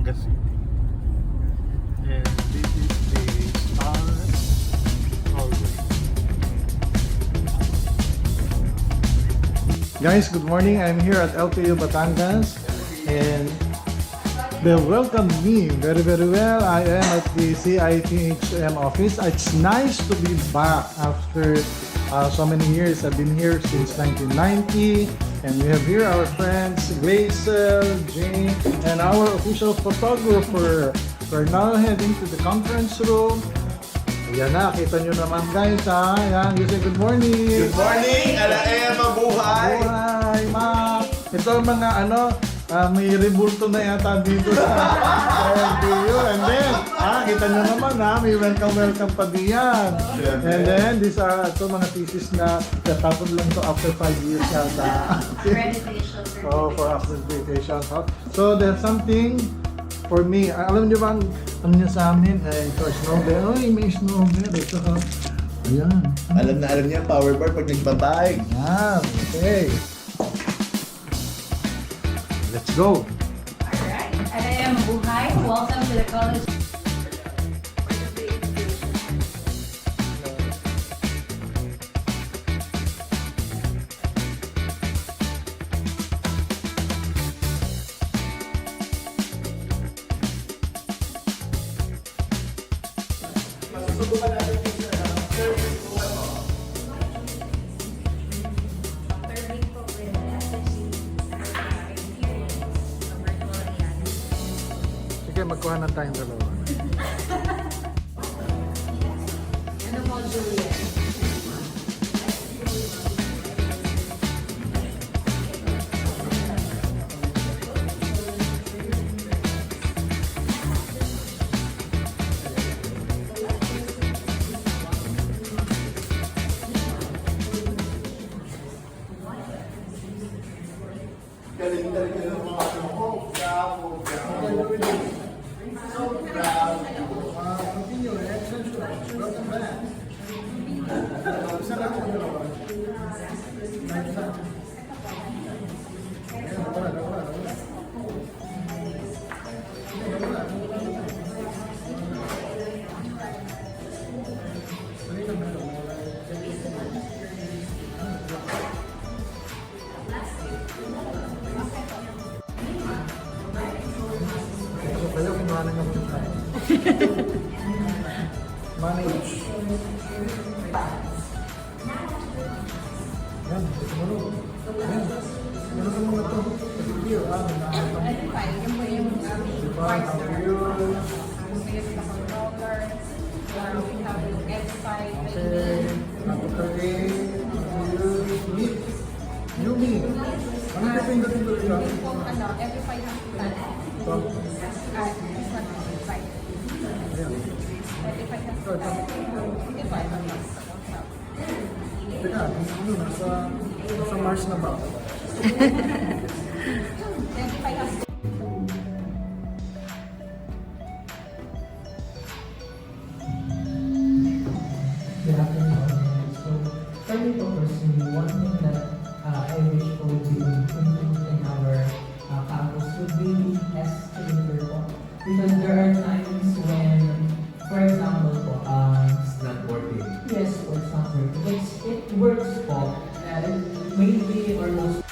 Batangas City. And this is the Star Hallway. Guys, good morning. I'm here at LPU Batangas and they welcomed me very well. I am at the CITHM office. It's nice to be back after so many years. I've been here since 1990, and we have here our friends Glazel, Jane, and our official photographer. We're now heading to the conference room. Ayan na, kita nyo naman guys ha. Ayan, you say good morning. Good morning! Alae, mabuhay! Mabuhay, ma! Ito ang mga may rebulto na yata dito sa LPU. And then, kita nyo naman may welcome pa diyan. And then, these are ito mga thesis na tatapon lang to after 5 years yata. Accreditation. Oh, for accreditation. So, there's something for me. Alam nyo bang, ano nyo sa amin? Ito, snowbell. Uy, may snowbell. Ito, ayan. Alam na alam niya, power bar pag nagbabay. Ayan, okay. Let's go! Alright. Alaya, mabuhay. Welcome to the college. Sige, magkuha na tayong dalawa. Ano mo, Juliet? Kayo, kinuha na naman tayo. Manage. Yan, sumunod. Yan. Meron ka mga ito. Video, Edify. Yung po yung Diba? We have Edify. Okay. Napatay. Meet. Yumi. Ano ka pindating siya? Yung po, Edify Hospital. Ito. This one, Edify. Ayan. Edify Hospital. Edify Hospital. Teka, nasa Mars na ba? Edify Hospital. Good afternoon. So, starting to personally, one thing that I wish for to improve in our campus would be the escalator po. Because there are times when, for example po, It's not working. yes, for example, it works po, maybe or most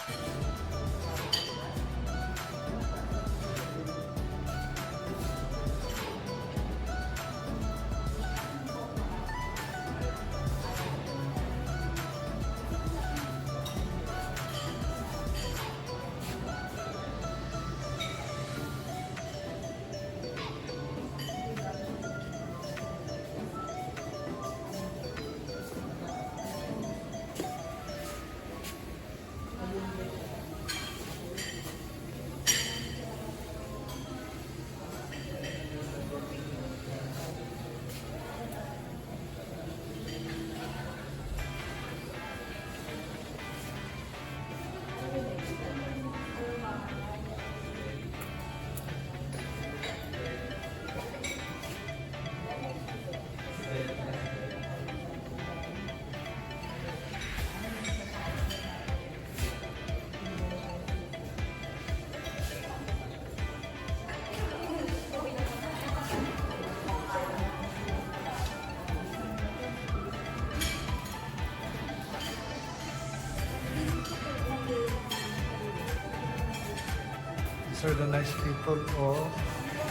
These are the nice people. Oh.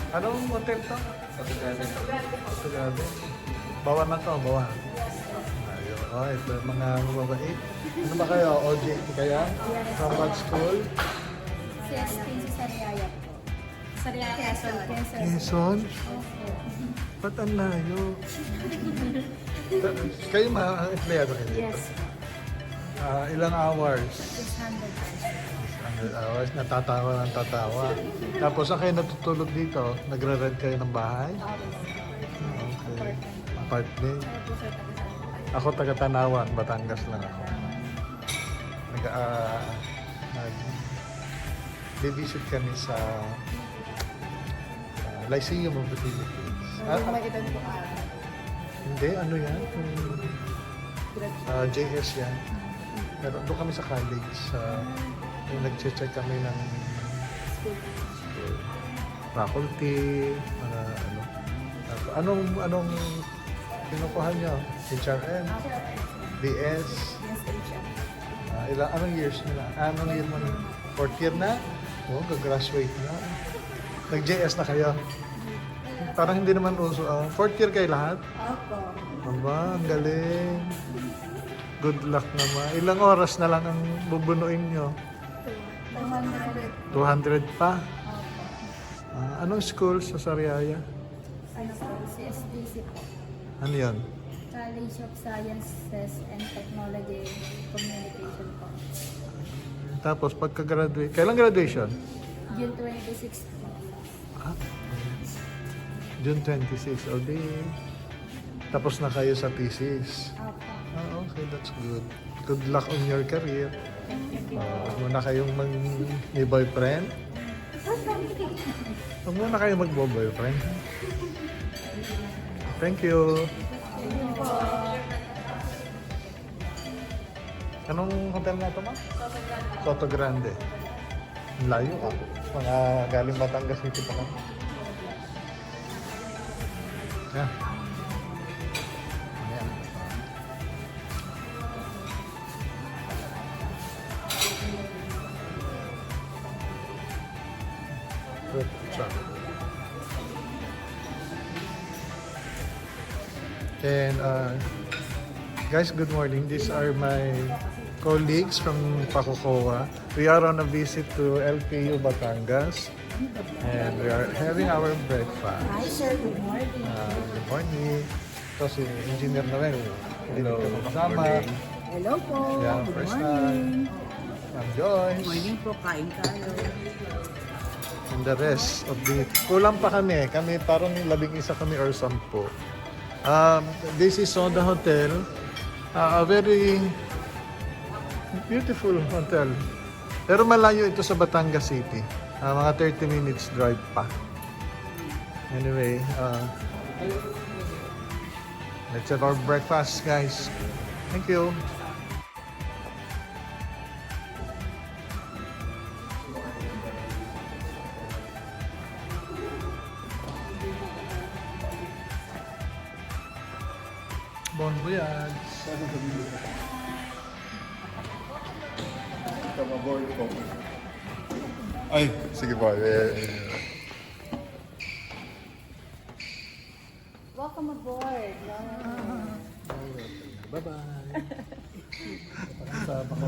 Anong hotel to? Sagado. Bawa na to, bawa. Ayun. Oh, ito yung mga mababait. Ano ba kayo? OJT kaya? From what school? CSP sa Sariaya po. Sariaya, Quezon. Quezon? Ba't ang layo? Kayo mga empleyado kayo dito? Yes. Ilang hours? 600. 100 hours, natatawa ng tatawa. Tapos saan kayo natutulog dito? Nagre-rent kayo ng bahay? Okay. Apartment. Ako taga Tanawan, Batangas lang ako. Nag-visit kami sa Lyceum of the Philippines. Hindi, ano yan? JS yan. Pero doon kami sa college. Yung nag-check kami ng faculty, mga ano. Anong kinukuha nyo? HRM? BS? Anong years nila? Anong year mo na? 4th year na? Oo, gagraduate na. Nag-JS na kayo? Parang hindi naman uso. 4th year kayo lahat? Opo. Aba, ang galing. Good luck naman. Ilang oras na lang ang bubunuin nyo? 200 pa? Anong school sa Sariaya? Ano po? CSDC po. Ano yun? College of Sciences and Technology Communication po. Tapos pagka-graduate, kailan graduation? June 26 po. June 26. O di, tapos na kayo sa thesis. Opo. Okay, that's good. Good luck on your career. Huwag muna kayong may boyfriend. Huwag muna kayong mag-boyfriend. Thank you. Anong hotel na ito, ma? Soto Grande. Ang layo ka. Mga galing Batangas City pa kami. Yan. Yan. Good job. And guys, good morning. These are my colleagues from Pacocoa. We are on a visit to LPU Batangas and we are having our breakfast. Hi sir, good morning. Good morning. Ito si Engineer Noel. Hello. Kasama. Hello po. Yeah, Good first morning. time. Ma'am Joyce. Morning po, kain tayo. And the rest of the... Kulang pa kami. Kami parang 11 kami or 10. This is Soda Hotel. A very beautiful hotel. Pero malayo ito sa Batangas City. Mga 30 minutes drive pa. Anyway, let's have our breakfast, guys. Thank you. Bon voyage. Kamaboard ko. Ay, sige po. Welcome aboard. Bye-bye. Kasama ko.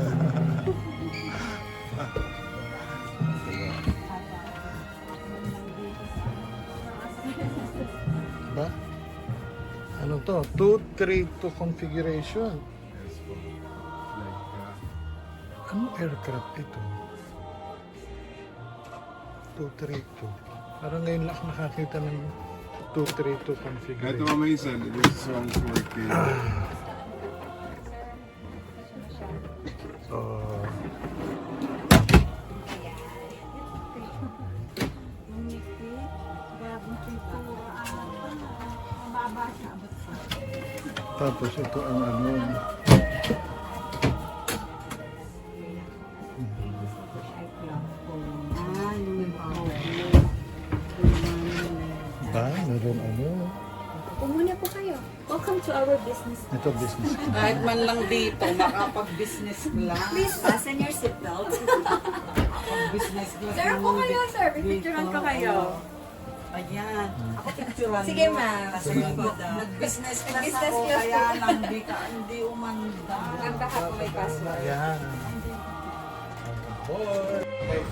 Ba? Ano to? 232 configuration. Anong aircraft ito? 232. Parang ngayon lang ako nakakita ng 232 Ito configuration. amazing. This one's working. So, tapos ito ang ano. Ba? Meron ano? Pumuna po kayo. Welcome to our business. Ito business. Kahit man lang dito, makapag-business class. Please fasten your seatbelt. Makapag-business Sir, ako kayo, sir. Pipicturean ko kayo. Ayan. Ako picturean Sige, mo. ma'am. Kasi nag-business class Nag-business ako, class kaya po. lang hindi umanda. Nagdaka ko may password. Ayan. Okay.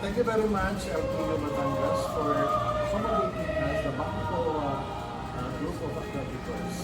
Thank you very much, LTO Batangas, for accommodating us, the Bangko group of accreditors.